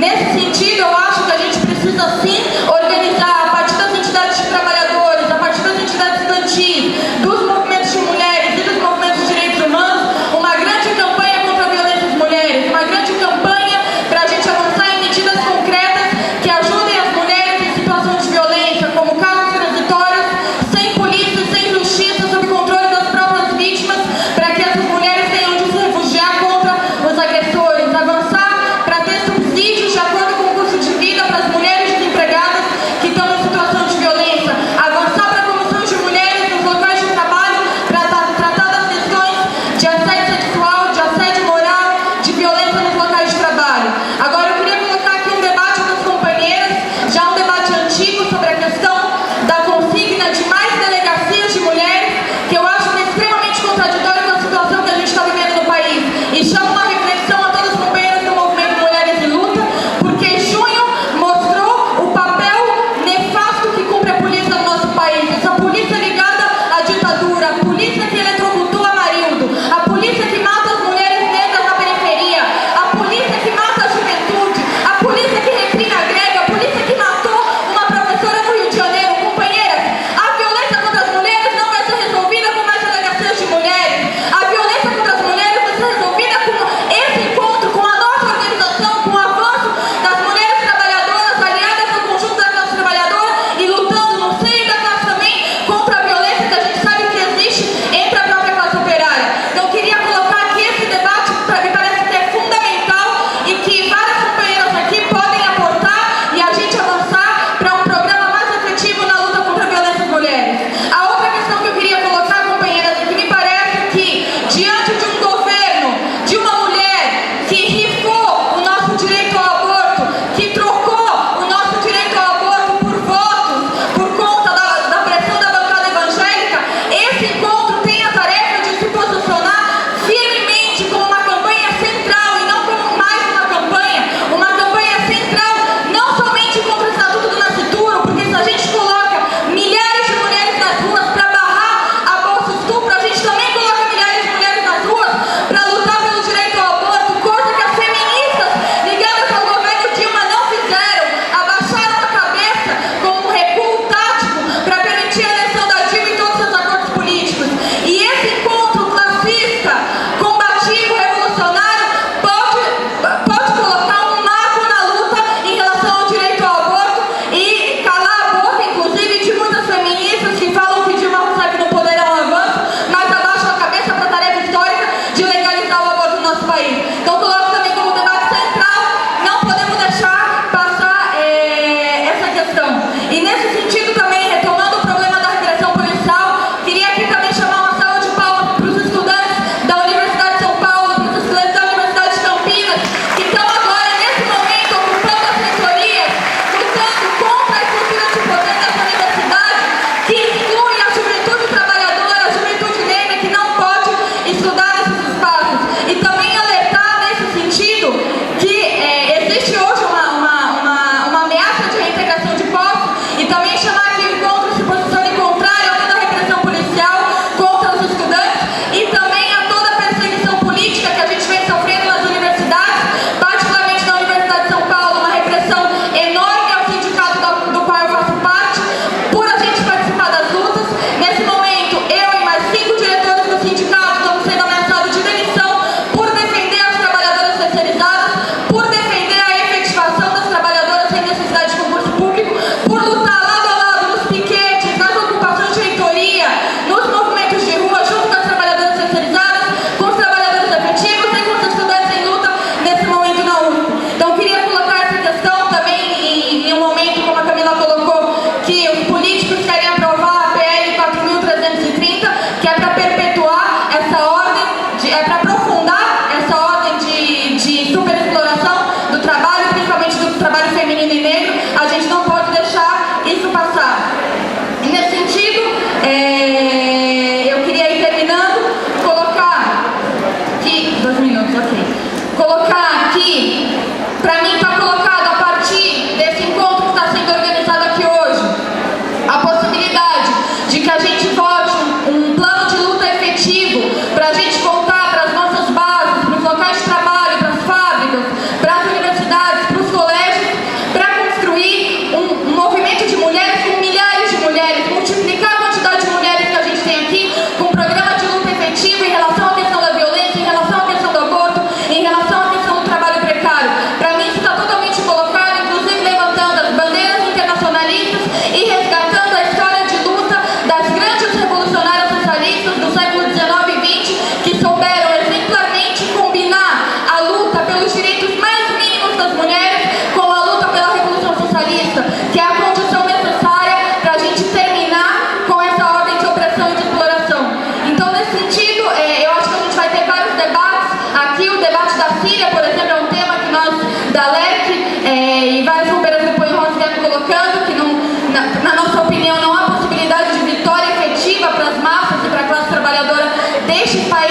nesse sentido, eu acho que a gente precisa sim organizar a partir das entidades de trabalhadores, a partir das entidades estudantis, dos movimentos de mulheres e dos movimentos de direitos humanos, uma grande campanha contra a violência às mulheres, uma grande campanha para a gente avançar em medidas concretas que ajudem as mulheres em situações de violência, como casos transitórios, sem polícia, sem justiça, sob controle das próprias vítimas, para que essas mulheres tenham de se refugiar contra os agressores, avançar para ter subsídios de acordo com o custo de vida para as mulheres desempregadas que estão em situação de violência, avançar para a comissão de mulheres nos locais de trabalho para tratar das questões de assédio sexual, de assédio moral, de violência nos locais de trabalho. Agora eu queria colocar aqui um debate com as companheiras, já um debate antigo sobre a questão da consigna de mais delegacias de mulheres, que eu acho que é extremamente contraditório com a situação que a gente está vivendo no país, e chama uma reflexão a todas as companheiras do movimento Mulheres em Luta, porque junho mostrou o papel nefasto que cumpre a polícia no nosso país, essa polícia ligada à ditadura, a polícia que eletrocutou Amarildo, a polícia que mata as mulheres negras na periferia, a polícia que mata a juventude, a polícia que reprime a greve, a polícia que matou uma professora no Rio de Janeiro. Companheiras, a violência contra as mulheres não vai ser resolvida com mais delegacias de mulheres, a violência contra as mulheres vai ser resolvida com esse encontro, com a nossa organização, com o avanço das mulheres trabalhadoras aliadas ao conjunto da classe trabalhadora e lutando no seio da classe também contra a violência que a gente sabe que existe entre a própria classe operária. Então eu queria colocar aqui esse debate que me parece que é fundamental e que várias companheiras aqui podem aportar e a gente avançar para um programa mais efetivo na luta contra a violência às mulheres. A outra questão que eu queria colocar, companheiras, é que me parece que diante de um governo, de uma mulher que rifou o nosso direito ao aborto, que trocou o nosso direito ao aborto por votos, por conta da pressão da bancada evangélica, esse encontro tem a tarefa de se posicionar firmemente como uma campanha central e não como mais uma campanha central, não somente contra o Estatuto do Nascituro, porque se a gente coloca milhares de mulheres nas ruas para barrar aborto e estupro, a gente também coloca milhares de mulheres nas ruas para lutar pelo direito ao aborto, coisa que as feministas ligadas ao governo Dilma não fizeram, abaixaram a cabeça como um recuo tático para permitir a eleição da Dilma e todos os seus acordos políticos. E esse encontro classista, combativo, revolucionário, pode colocar um marco na luta em relação ao direito ao aborto e calar a boca, inclusive, de muitas feministas que falam que Dilma Rousseff no poder é um avanço, mas abaixam a cabeça para a tarefa histórica de legalizar o aborto no nosso país. Então coloco também como debate central, não podemos deixar passar essa questão. E nesse sentido também, retomando o problema da repressão policial, queria aqui também chamar uma salva de palmas para os estudantes da Universidade de São Paulo, para os estudantes da Universidade de Campinas, que estão agora, nesse momento, ocupando as reitorias, lutando contra a estrutura de poder dessa universidade, que exclui a juventude trabalhadora, a juventude negra, que não pode estudar nesses espaços. E também alertar nesse parte da Síria, por exemplo, é um tema que nós, da LEC, e várias companheiras do Põe Rosa vieram colocando, que na nossa opinião não há possibilidade de vitória efetiva para as massas e para a classe trabalhadora destes países